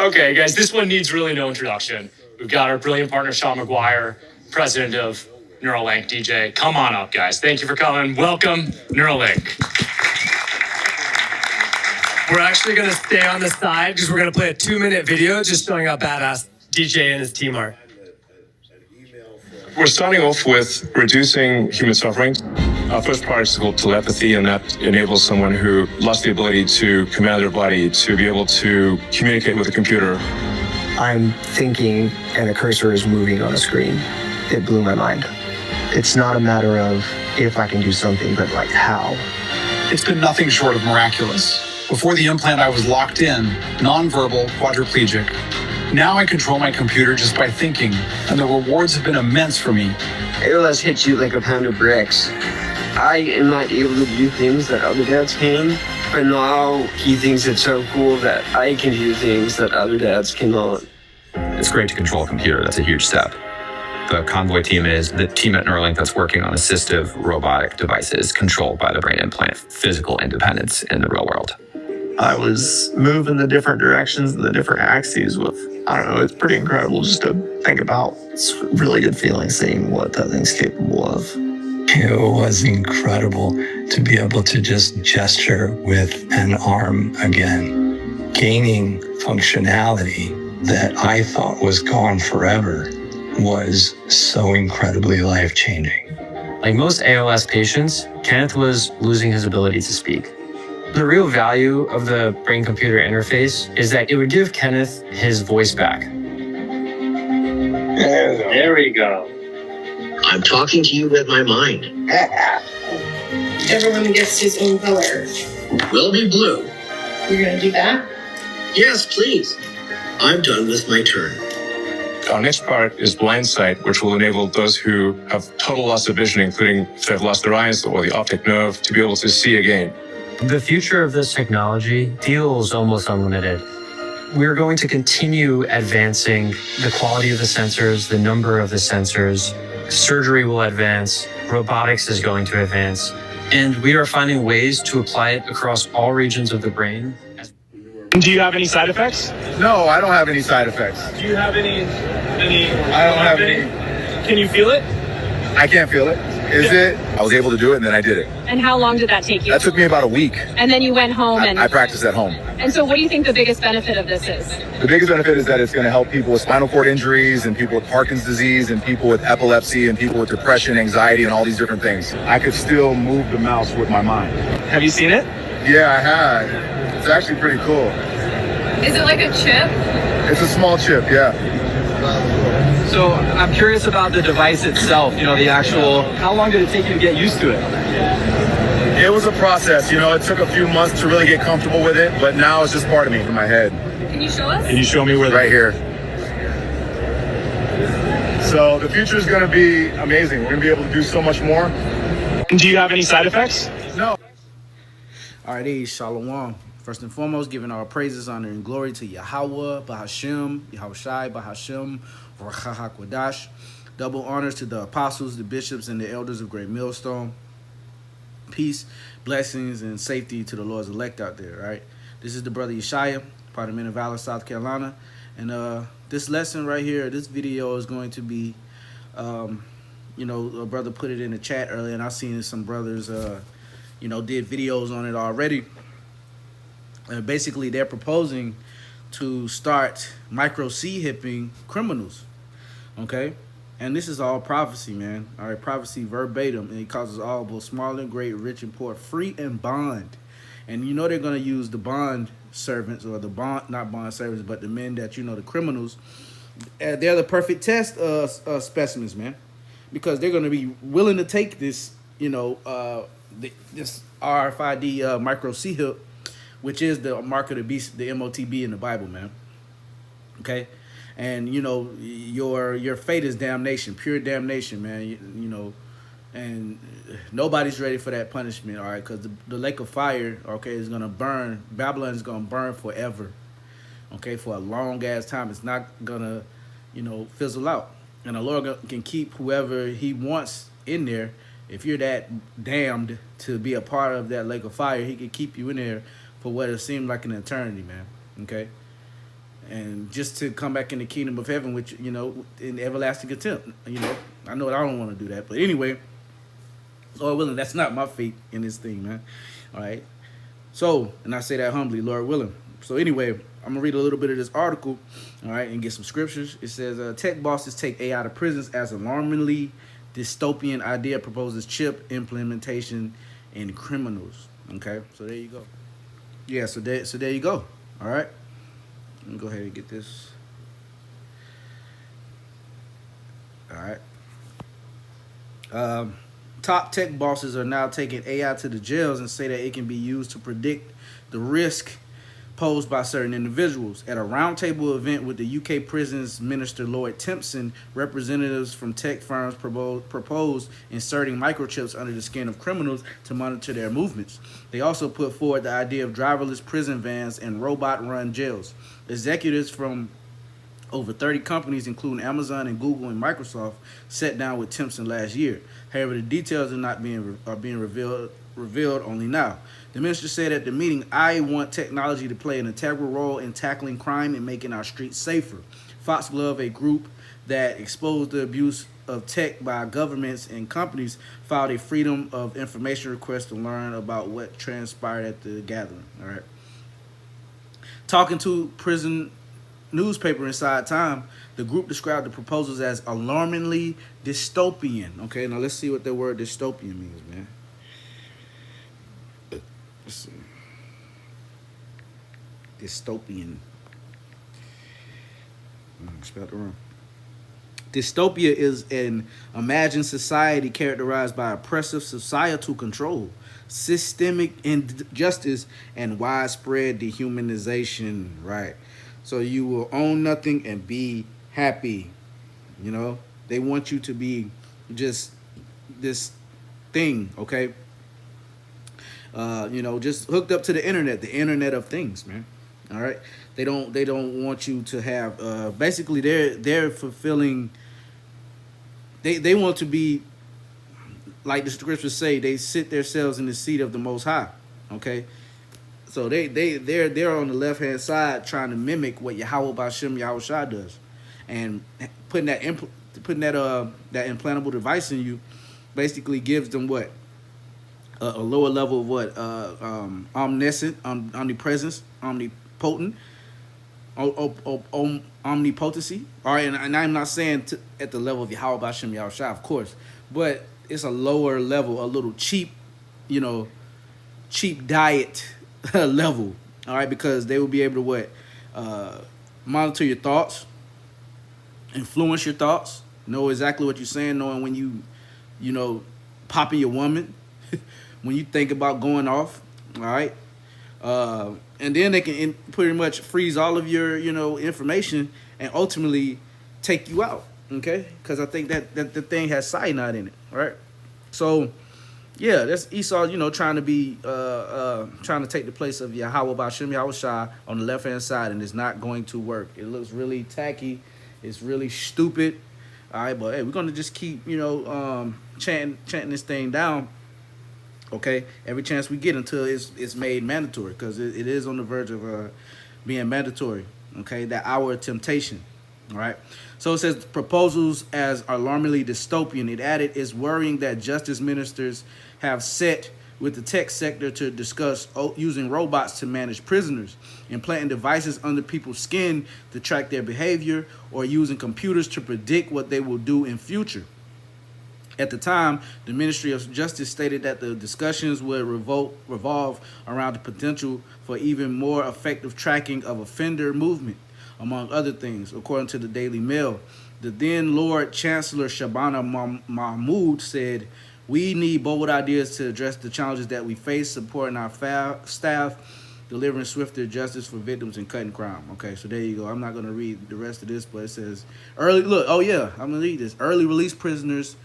Okay, guys, this one needs really no introduction. We've got our brilliant partner, Sean McGuire, president of Neuralink. DJ, come on up, guys. Thank you for coming. Welcome, Neuralink. We're actually going to stay on the side because we're going to play a 2-minute video just showing how badass DJ and his team are. We're starting off with reducing human suffering. Our first product is called telepathy, and that enables someone who lost the ability to command their body to be able to communicate with a computer. I'm thinking and a cursor is moving on a screen. It blew my mind. It's not a matter of if I can do something, but like how. It's been nothing short of miraculous. Before the implant, I was locked in, nonverbal, quadriplegic. Now I control my computer just by thinking, and the rewards have been immense for me. ALS hits you like a pound of bricks. I am not able to do things that other dads can, but now he thinks it's so cool that I can do things that other dads cannot. It's great to control a computer. That's a huge step. The Convoy team is the team at Neuralink that's working on assistive robotic devices controlled by the brain implant, physical independence in the real world. I was moving the different directions, the different axes with, I don't know, it's pretty incredible just to think about. It's a really good feeling seeing what that thing's capable of. It was incredible to be able to just gesture with an arm again, gaining functionality that I thought was gone forever was so incredibly life-changing. Like most ALS patients, Kenneth was losing his ability to speak. The real value of the brain-computer interface is that it would give Kenneth his voice back. There we go. I'm talking to you with my mind. Everyone gets his own color. Will be blue. You're gonna do that? Yes, please. I'm done with my turn. Our next product is blind sight, which will enable those who have total loss of vision, including if they've lost their eyes or the optic nerve, to be able to see again. The future of this technology feels almost unlimited. We're going to continue advancing the quality of the sensors, the number of the sensors. Surgery will advance, robotics is going to advance, and we are finding ways to apply it across all regions of the brain. Do you have any side effects? No, I don't have any side effects. Do you have any? I don't have any. Can you feel it? I can't feel it. Is it? I was able to do it, and then I did it. And how long did that take you? That took me about a week. And then you went home and... I practiced at home. And so what do you think the biggest benefit of this is? The biggest benefit is that it's going to help people with spinal cord injuries and people with Parkinson's disease and people with epilepsy and people with depression, anxiety, and all these different things. I could still move the mouse with my mind. Have you seen it? Yeah, I had. It's actually pretty cool. Is it like a chip? It's a small chip, yeah. So I'm curious about the device itself, the actual, how long did it take you to get used to it? It was a process, it took a few months to really get comfortable with it, but now it's just part of me in my head. Can you show us? Can you show me where? Right here. So the future is going to be amazing. We're going to be able to do so much more. Do you have any side effects? No. Alrighty, Shalom. First and foremost, giving our praises, honor, and glory to Yahweh, Bahashem, Yahushai, Bahashem, Rachahakwadash. Double honors to the apostles, the bishops, and the elders of Great Millstone. Peace, blessings, and safety to the Lord's elect out there, right? This is the brother Yeshaya, part of Men of Valor, South Carolina. And this lesson right here, this video is going to be, a brother put it in the chat earlier, and I've seen some brothers, did videos on it already. Basically, they're proposing to start micro C-hipping criminals, okay? And this is all prophecy, man. All right, prophecy verbatim. And it causes all, both small and great, rich and poor, free and bond. And they're going to use the bond servants, or the bond, not bond servants, but the men that, the criminals. They're the perfect test specimens, man. Because they're going to be willing to take this, this RFID micro C-hip, which is the mark of the beast, the Motb in the Bible, man. Okay? And, your fate is damnation, pure damnation, man. And nobody's ready for that punishment, all right? Because the lake of fire, okay, is going to burn. Babylon is going to burn forever, okay, for a long-ass time. It's not going to, fizzle out. And the Lord can keep whoever he wants in there. If you're that damned to be a part of that lake of fire, he can keep you in there for what it seemed like an eternity, man, okay? and just to come back in the kingdom of heaven, which, you know, in everlasting contempt. You know, I know that I don't want to do that, but anyway, Lord willing, that's not my fate in this thing, man. All right. So, and I say that humbly, Lord willing. So anyway, I'm gonna read a little bit of this article, all right, and get some scriptures. It says, tech bosses take AI to prisons as alarmingly dystopian idea proposes chip implementation in criminals. Okay, so there you go. Yeah, so there you go. All right, let me go ahead and get this. All right. Top tech bosses are now taking AI to the jails and say that it can be used to predict the risk posed by certain individuals. At a roundtable event with the UK Prisons Minister Lloyd Timpson, representatives from tech firms proposed inserting microchips under the skin of criminals to monitor their movements. They also put forward the idea of driverless prison vans and robot-run jails. Executives from over 30 companies, including Amazon and Google and Microsoft, sat down with Timpson last year. However, the details are being revealed only now. The minister said at the meeting, "I want technology to play an integral role in tackling crime and making our streets safer." Foxglove, a group that exposed the abuse of tech by governments and companies, filed a Freedom of Information request to learn about what transpired at the gathering. All right. Talking to prison newspaper Inside Time, the group described the proposals as alarmingly dystopian. Okay, now let's see what the word dystopian means, man. Let's see. Dystopian. Spelled it wrong. Dystopia is an imagined society characterized by oppressive societal control, systemic injustice, and widespread dehumanization. Right. So you will own nothing and be happy. You know, they want you to be just this thing, okay? You know, just hooked up to the internet of things, man. All right. They don't want you to have basically they're fulfilling. They want to be like the scriptures say, they sit themselves in the seat of the Most High. Okay. So they're on the left hand side trying to mimic what Yahweh Bashem Yahushua does, and putting that implantable device in you basically gives them what a lower level of what omniscient, omnipresence, omnipotent, omnipotency. All right, and I'm not saying at the level of Yahweh Bashem Yahushua, of course, but it's a lower level, a little cheap, you know, cheap diet level. All right, because they will be able to what monitor your thoughts, influence your thoughts, know exactly what you're saying, knowing when you know, popping your woman, when you think about going off. All right, and then they can pretty much freeze all of your, you know, information and ultimately take you out. Okay, because I think that the thing has cyanide in it. All right, so. Yeah, that's Esau, you know, trying to take the place of Yahweh Bashem Yahushua on the left-hand side, and it's not going to work. It looks really tacky. It's really stupid. All right, but hey, we're going to just keep, you know, chanting this thing down, okay, every chance we get until it's made mandatory, because it is on the verge of being mandatory, okay, that hour of temptation. All right. So it says proposals as alarmingly dystopian. It added, it's worrying that justice ministers have set with the tech sector to discuss using robots to manage prisoners, implanting devices under people's skin to track their behavior, or using computers to predict what they will do in future. At the time, the Ministry of Justice stated that the discussions would revolve around the potential for even more effective tracking of offender movement, among other things, according to the Daily Mail. The then Lord Chancellor Shabana Mahmood said, "We need bold ideas to address the challenges that we face, supporting our staff, delivering swifter justice for victims, and cutting crime." Okay, so there you go. I'm not going to read the rest of this, but it says, I'm going to read this. Early release prisoners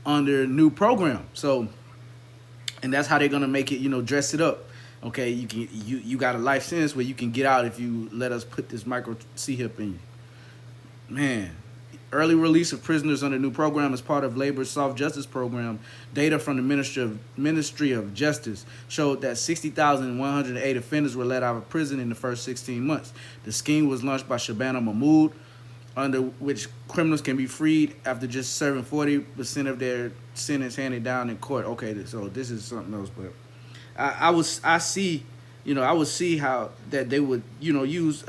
under new program. So, and that's how they're going to make it, you know, dress it up. Okay, you got a life sentence where you can get out if you let us put this micro C-hip in you. Man, Early release of prisoners under new program as part of Labor's soft justice program. Data from the Ministry of Justice showed that 60,108 offenders were let out of prison in the first 16 months. The scheme was launched by Shabana Mahmood, under which criminals can be freed after just serving 40% of their sentence handed down in court. Okay, so this is something else, but I would see how that they would, use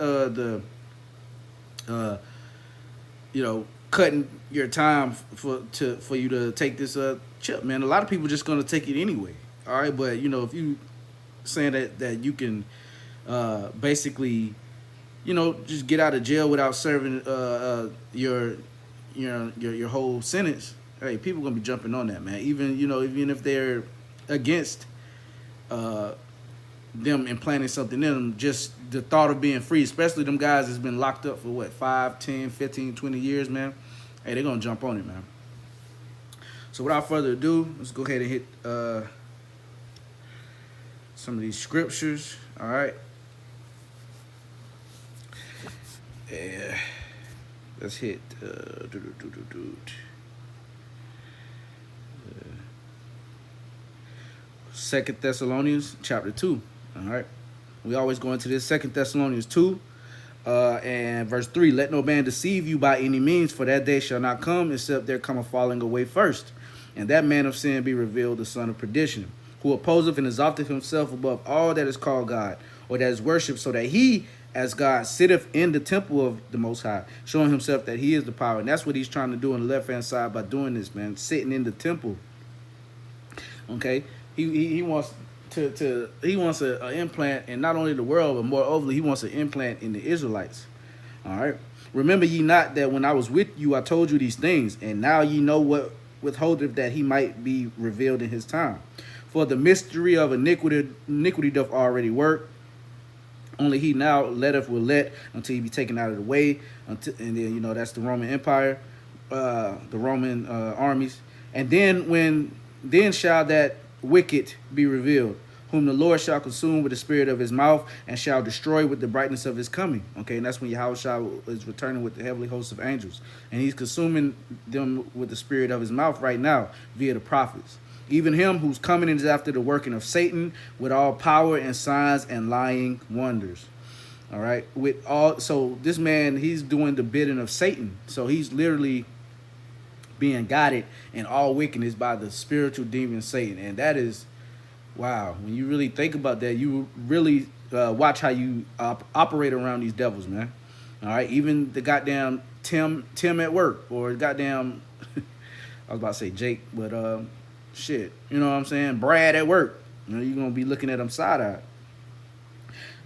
cutting your time for you to take this chip, man. A lot of people just gonna take it anyway. All right, but if you saying that you can basically just get out of jail without serving your whole sentence, hey, people gonna be jumping on that, man. Even if they're against them implanting something in them, just the thought of being free, especially them guys that's been locked up for what, 5, 10, 15, 20 years, man. Hey, they're gonna jump on it, man. So without further ado, let's go ahead and hit some of these scriptures. All right. Yeah. Let's hit 2 Thessalonians chapter 2. All right. We always go into this 2 Thessalonians 2 and verse 3. Let no man deceive you by any means, for that day shall not come except there come a falling away first, and that man of sin be revealed, the son of perdition, who opposeth and exalteth himself above all that is called God, or that is worshipped, so that he as God sitteth in the temple of the Most High, showing himself that he is the power. And that's what he's trying to do on the left-hand side by doing this, man, sitting in the temple. Okay, he wants he wants an implant in not only the world, but moreover, he wants an implant in the Israelites. All right. Remember ye not that when I was with you, I told you these things, and now ye know what withholdeth that he might be revealed in his time. For the mystery of iniquity doth already work. Only he now letteth will let until he be taken out of the way. And then, that's the Roman Empire, the Roman armies. And then shall that wicked be revealed, whom the Lord shall consume with the spirit of his mouth, and shall destroy with the brightness of his coming. Okay, and that's when Yahushua is returning with the heavenly host of angels. And he's consuming them with the spirit of his mouth right now via the prophets. Even him whose coming is after the working of Satan with all power and signs and lying wonders. All right. So this man, he's doing the bidding of Satan. So he's literally being guided in all wickedness by the spiritual demon Satan. And that is, wow. When you really think about that, you really watch how you operate around these devils, man. All right. Even the goddamn Tim at work, or goddamn, I was about to say Jake, but shit, you know what I'm saying? Brad at work. You're going to be looking at him side-eyed.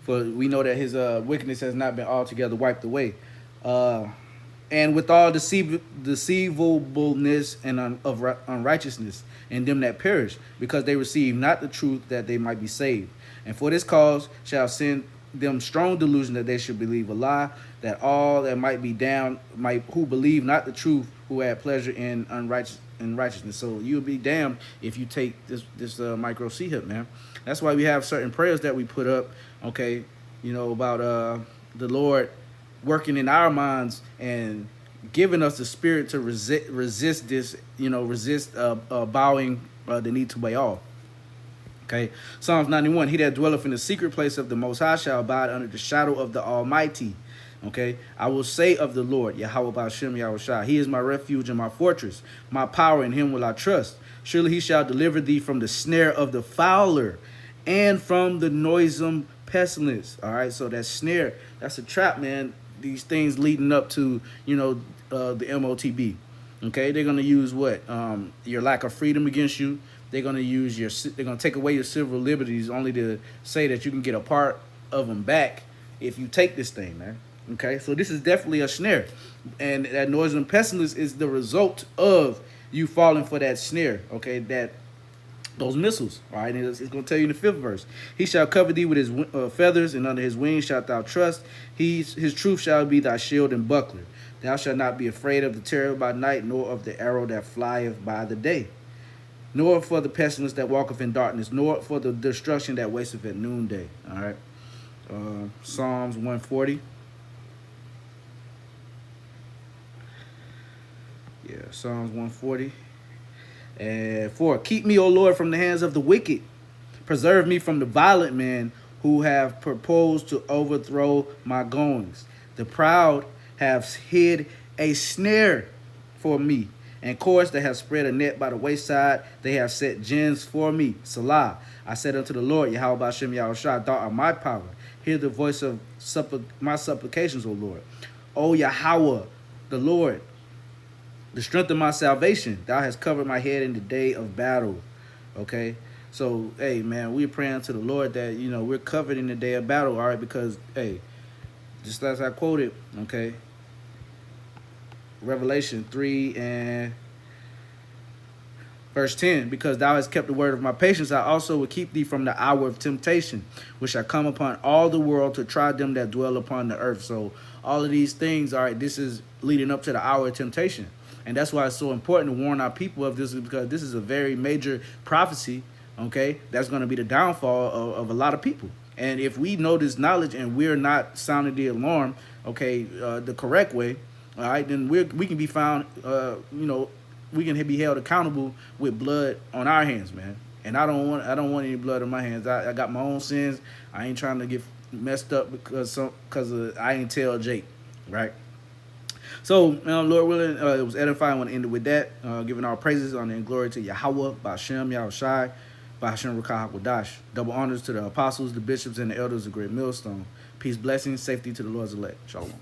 For we know that his wickedness has not been altogether wiped away. And with all deceivableness and of unrighteousness in them that perish, because they receive not the truth that they might be saved. And for this cause shall send them strong delusion that they should believe a lie, that all that might be damned who believe not the truth, who had pleasure in righteousness. So you'll be damned if you take this micro C-hip, man. That's why we have certain prayers that we put up, okay, about the Lord working in our minds and giving us the spirit to resist this, bowing the knee to Baal. Okay, Psalms 91, he that dwelleth in the secret place of the Most High shall abide under the shadow of the Almighty. Okay, I will say of the Lord, Yahweh Ba'ashem Yahushua, he is my refuge and my fortress, my power, in him will I trust. Surely he shall deliver thee from the snare of the fowler and from the noisome pestilence. All right, so that snare, that's a trap, man. These things leading up to, the Motb. Okay, they're gonna use what? Your lack of freedom against you. They're gonna they're gonna take away your civil liberties, only to say that you can get a part of them back if you take this thing, man. Okay, so this is definitely a snare, and that noisome pestilence is the result of you falling for that snare. Okay, those missiles. All right, and it's going to tell you in the 5th verse. He shall cover thee with his feathers, and under his wings shalt thou trust. His truth shall be thy shield and buckler. Thou shalt not be afraid of the terror by night, nor of the arrow that flieth by the day, nor for the pestilence that walketh in darkness, nor for the destruction that wasteth at noonday. All right, Psalms 140. Yeah, Psalms 140. And 4, keep me, O Lord, from the hands of the wicked. Preserve me from the violent men who have proposed to overthrow my goings. The proud have hid a snare for me, and course they have spread a net by the wayside. They have set gins for me. Salah. I said unto the Lord, Yahweh Bashem Yahushua, thou art my power. Hear the voice of my supplications, O Lord. O Yahweh, the Lord, the strength of my salvation. Thou hast covered my head in the day of battle. Okay? So, hey, man, we're praying to the Lord that, you know, we're covered in the day of battle, all right? Because, hey, just as I quoted, okay, Revelation 3 and verse 10, because thou hast kept the word of my patience, I also will keep thee from the hour of temptation, which shall come upon all the world to try them that dwell upon the earth. So all of these things, all right, this is leading up to the hour of temptation. And that's why it's so important to warn our people of this, because this is a very major prophecy, okay, that's going to be the downfall of a lot of people. And if we know this knowledge and we're not sounding the alarm, okay, the correct way, all right, then we can be found, you know, we can be held accountable with blood on our hands, man. And I don't want any blood on my hands. I got my own sins. I ain't trying to get messed up because I ain't tell Jake, right? So, Lord willing, it was edifying. I want to end it with that, giving our praises, honor, and glory to Yahweh, Bashem, Yahushai, Bashem Rakah Hakwadash. Double honors to the apostles, the bishops, and the elders of Great Millstone. Peace, blessings, safety to the Lord's elect. Shalom.